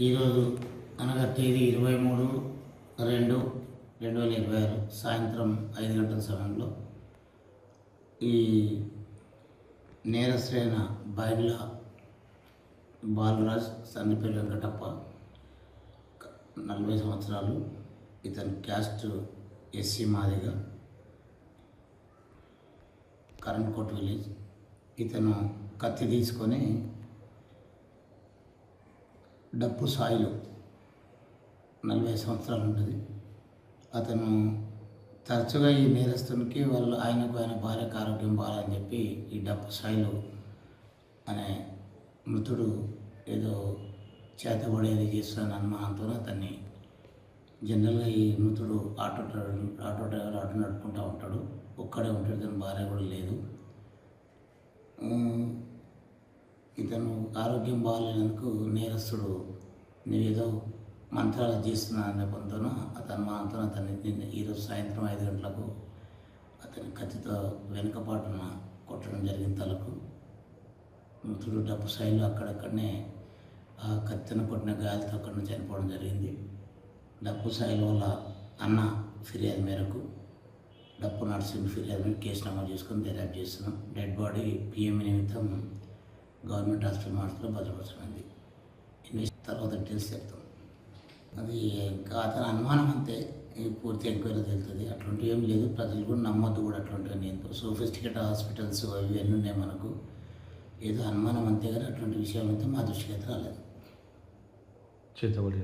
ఈరోజు అనగా తేదీ 23/2/2026 సాయంత్రం 5 గంటల సమయంలో ఈ నేరస్తులైన బైర్ల బాలరాజ్ సన్నిపల్లి వెంకటప్ప 40 సంవత్సరాలు, ఇతని క్యాస్ట్ ఎస్సీ మాదిగ, కరెంట్ కోట్ విలేజ్. ఇతను కత్తి తీసుకొని డప్పు సాయిలు 40 సంవత్సరాలు ఉంటుంది. అతను తరచుగా ఈ నేరస్తునికి ఆయన భార్యకు ఆరోగ్యం బాగాలని చెప్పి ఈ డప్పు సాయిలు అనే మృతుడు ఏదో చేతబడేది చేస్తున్న అనుమానంతో అతన్ని జనరల్గా ఈ మృతుడు ఆటో డ్రైవర్ ఆటో నడుపుకుంటూ ఉంటాడు. ఒక్కడే ఉంటాడు, తన భార్య కూడా లేదు. ఇతను ఆరోగ్యం బాగాలేనందుకు నేరస్తుడు నేనేదో మంత్రాలు చేస్తున్నా అనే పొందున అతన్ని ఈరోజు సాయంత్రం 5 గంటలకు అతని కత్తితో వెనుకపాటున కొట్టడం జరిగింది తలకు. మృతుడు డప్పు శైలు అక్కడక్కడనే ఆ కత్తిని కొట్టిన గాయాలతో అక్కడ చనిపోవడం జరిగింది. డప్పు శైలు వల్ల అన్న ఫిర్యాదు మేరకు డప్పు నర్సింగ్ ఫిర్యాదు మీద కేసు నమోదు చేసుకొని దర్యాప్తు చేస్తున్నాం. డెడ్ బాడీ పిఎంఈ నిమిత్తం గవర్నమెంట్ హాస్పిటల్ మార్చులో భద్రపరచమైంది. తర్వాత డీటెయిల్స్ చెప్తాం. అది ఇంకా అతని అనుమానం అంతే, పూర్తి ఎంక్వైరీ తెలుస్తుంది. అట్లాంటివి ఏం లేదు, ప్రజలు కూడా నమ్మొద్దు కూడా అట్లాంటివన్నీ. ఎంతో సోఫిస్టికేట్ హాస్పిటల్స్ ఇవన్నీ ఉన్నాయి మనకు. ఏదో అనుమానం అంతే కానీ అట్లాంటి విషయాలు అయితే మా దృష్టికి అయితే రాలేదు. చేతబడి